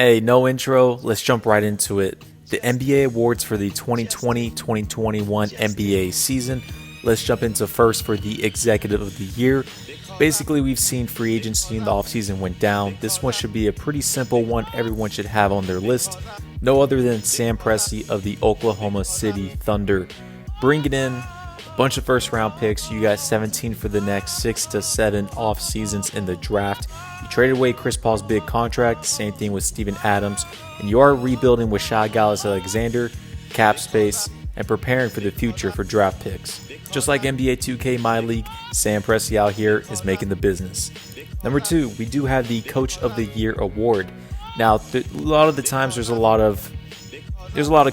Hey, no intro. Let's jump right into it. The NBA awards for the 2020-2021 NBA season. Let's jump into first for the Executive of the Year. Basically, we've seen free agency in the offseason went down. This one should be a pretty simple one everyone should have on their list. No other than Sam Presti of the Oklahoma City Thunder. Bringing in a bunch of first-round picks. You got 17 for the next 6 to 7 off seasons in the draft. You traded away Chris Paul's big contract. Same thing with Steven Adams. And you are rebuilding with Shai Gilgeous-Alexander, cap space, and preparing for the future for draft picks. Just like NBA 2K My League, Sam Presti out here is making the business. Number 2, we do have the Coach of the Year award. Now, a lot of the times there's a lot of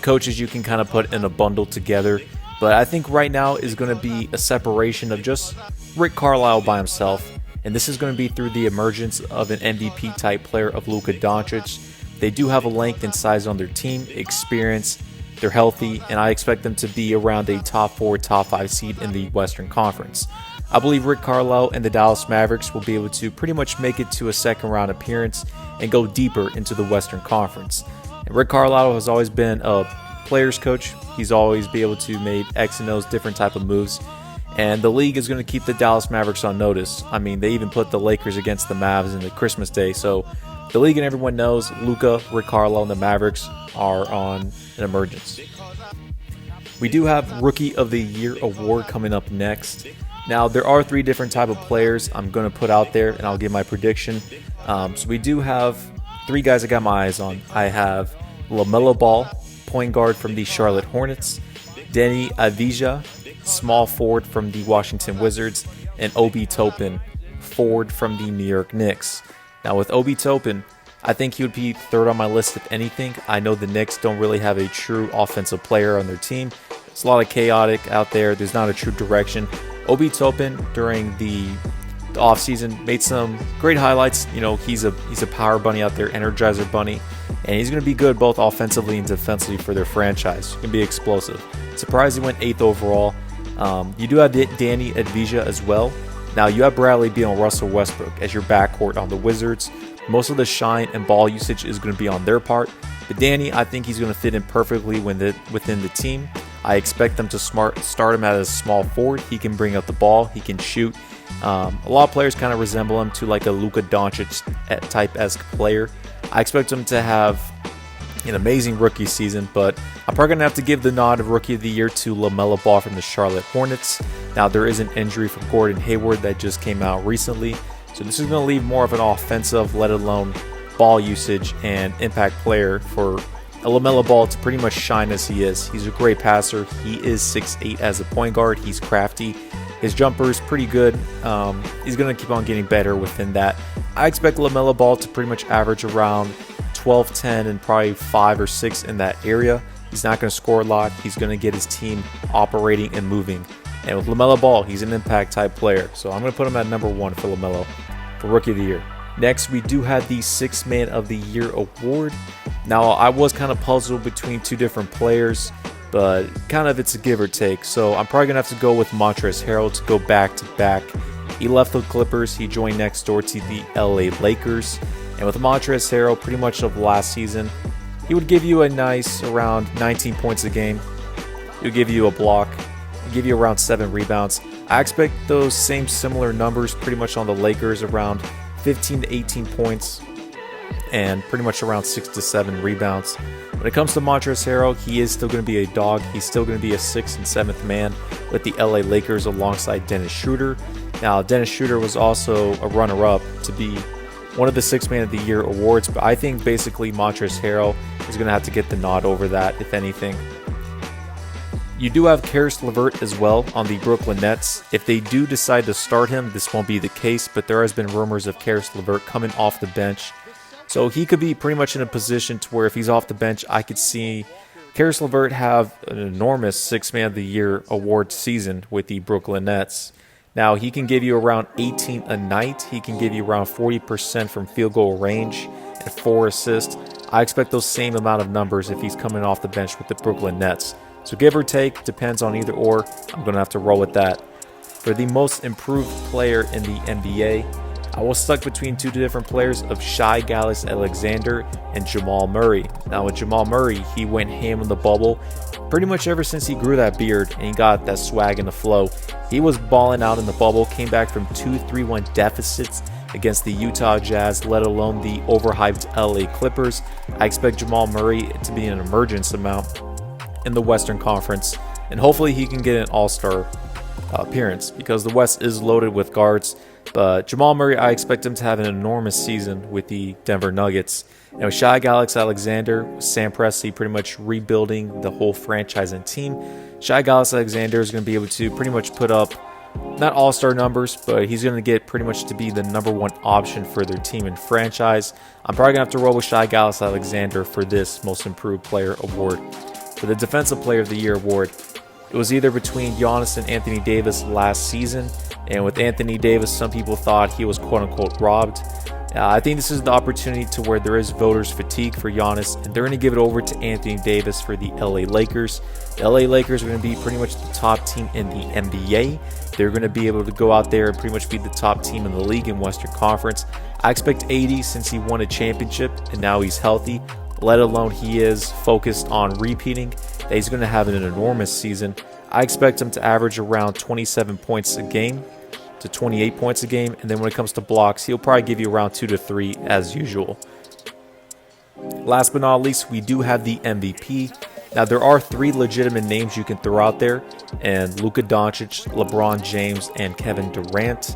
coaches you can kind of put in a bundle together, but I think right now is going to be a separation of just Rick Carlisle by himself, and this is going to be through the emergence of an MVP type player of Luka Doncic. They do have a length and size on their team, experience. They're healthy, and I expect them to be around a top 4, top 5 seed in the Western Conference. I believe Rick Carlisle and the Dallas Mavericks will be able to pretty much make it to a second round appearance and go deeper into the Western Conference. And Rick Carlisle has always been a player's coach. He's always been able to make X and O's, different type of moves. And the league is going to keep the Dallas Mavericks on notice. I mean, they even put the Lakers against the Mavs in the Christmas Day. So the league and everyone knows Luka, Rick Carlisle, and the Mavericks are on an emergence. We do have Rookie of the Year award coming up next. Now, there are 3 different type of players I'm going to put out there, and I'll give my prediction. So we do have 3 guys I got my eyes on. I have LaMelo Ball, point guard from the Charlotte Hornets, Deni Avdija, small forward from the Washington Wizards, and Obi Toppin, forward from the New York Knicks. Now, with Obi Toppin, I think he would be third on my list if anything. I know the Knicks don't really have a true offensive player on their team. It's a lot of chaotic out there. There's not a true direction. Obi Toppin during the offseason made some great highlights. You know, he's a power bunny out there, energizer bunny, and he's going to be good both offensively and defensively for their franchise. He can be explosive. Surprised he went 8th overall. You do have Deni Avdija as well. Now, you have Bradley Beal and Russell Westbrook as your backcourt on the Wizards. Most of the shine and ball usage is going to be on their part. But Danny, I think he's going to fit in perfectly within the team. I expect them to start him as a small forward. He can bring up the ball. He can shoot. A lot of players kind of resemble him to like a Luka Doncic type-esque player. I expect him to have an amazing rookie season, but I'm probably going to have to give the nod of Rookie of the Year to LaMelo Ball from the Charlotte Hornets. Now, there is an injury from Gordon Hayward that just came out recently, so this is going to leave more of an offensive, let alone ball usage and impact player for LaMelo Ball to pretty much shine as he is. He's a great passer. He is 6'8" as a point guard. He's crafty. His jumper is pretty good. He's going to keep on getting better within that. I expect LaMelo Ball to pretty much average around 12, 10, and probably 5 or 6 in that area. He's not going to score a lot. He's going to get his team operating and moving. And with LaMelo Ball, he's an impact type player. So I'm going to put him at number 1 for LaMelo for Rookie of the Year. Next, we do have the 6th Man of the Year award. Now, I was kind of puzzled between 2 different players, but kind of it's a give or take. So I'm probably going to have to go with Montrezl Harrell to go back to back. He left the Clippers. He joined next door to the LA Lakers. And with Montrezl Harrell, pretty much of last season, he would give you a nice around 19 points a game. He would give you a block. He'd give you around 7 rebounds. I expect those same similar numbers pretty much on the Lakers, around 15 to 18 points and pretty much around 6 to 7 rebounds. When it comes to Montrezl Harrell, he is still going to be a dog. He's still going to be a 6th and 7th man with the LA Lakers alongside Dennis Schroeder. Now, Dennis Schroeder was also a runner-up to be one of the 6th Man of the Year awards, but I think basically Montrezl Harrell is going to have to get the nod over that, if anything. You do have Caris LeVert as well on the Brooklyn Nets. If they do decide to start him, this won't be the case, but there has been rumors of Caris LeVert coming off the bench. So he could be pretty much in a position to where if he's off the bench, I could see Caris LeVert have an enormous 6th Man of the Year award season with the Brooklyn Nets. Now, he can give you around 18 a night. He can give you around 40% from field goal range and 4 assists. I expect those same amount of numbers if he's coming off the bench with the Brooklyn Nets. So give or take, depends on either or. I'm going to have to roll with that. For the most improved player in the NBA, I was stuck between two different players of Shai Gilgeous-Alexander and Jamal Murray. Now with Jamal Murray, he went ham in the bubble pretty much ever since he grew that beard and he got that swag and the flow. He was balling out in the bubble, came back from 2-3-1 deficits against the Utah Jazz, let alone the overhyped LA Clippers. I expect Jamal Murray to be an emergence amount in the Western Conference, and hopefully he can get an all-star appearance because the West is loaded with guards. But Jamal Murray, I expect him to have an enormous season with the Denver Nuggets. And with Shai Gilgeous-Alexander, Sam Presti pretty much rebuilding the whole franchise and team, Shai Gilgeous-Alexander is going to be able to pretty much put up not all-star numbers, but he's going to get pretty much to be the number one option for their team and franchise. I'm probably going to have to roll with Shai Gilgeous-Alexander for this Most Improved Player award. For the Defensive Player of the Year award, it was either between Giannis and Anthony Davis last season. And with Anthony Davis, some people thought he was quote-unquote robbed. I think this is the opportunity to where there is voters fatigue for Giannis, and they're going to give it over to Anthony Davis for the LA Lakers. The LA Lakers are going to be pretty much the top team in the NBA. They're going to be able to go out there and pretty much be the top team in the league in Western Conference. I expect AD, since he won a championship and now he's healthy, let alone he is focused on repeating, that he's going to have an enormous season. I expect him to average around 27 points a game to 28 points a game, and then when it comes to blocks, he'll probably give you around 2 to 3 as usual. Last but not least, we do have the MVP. Now, there are 3 legitimate names you can throw out there, and Luka Doncic, LeBron James, and Kevin Durant.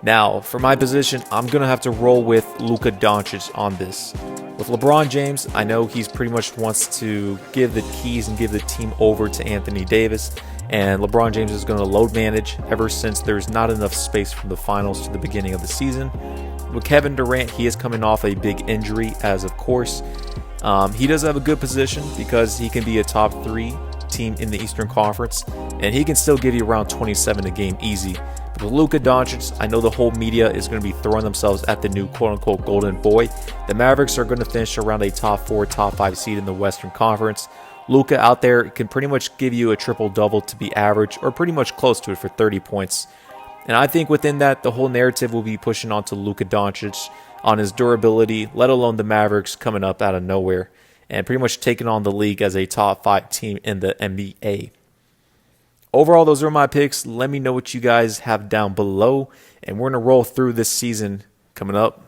Now, for my position, I'm going to have to roll with Luka Doncic on this. With LeBron James, I know he's pretty much wants to give the keys and give the team over to Anthony Davis, and LeBron James is going to load manage ever since there's not enough space from the finals to the beginning of the season. With Kevin Durant, he is coming off a big injury, as of course. He does have a good position because he can be a top 3 team in the Eastern Conference, and he can still give you around 27 a game easy. But with Luka Doncic, I know the whole media is going to be throwing themselves at the new quote-unquote golden boy. The Mavericks are going to finish around a top 4, top 5 seed in the Western Conference. Luka out there can pretty much give you a triple-double to be average, or pretty much close to it for 30 points. And I think within that, the whole narrative will be pushing on to Luka Doncic on his durability, let alone the Mavericks coming up out of nowhere and pretty much taking on the league as a top 5 team in the NBA. Overall, those are my picks. Let me know what you guys have down below, and we're going to roll through this season coming up.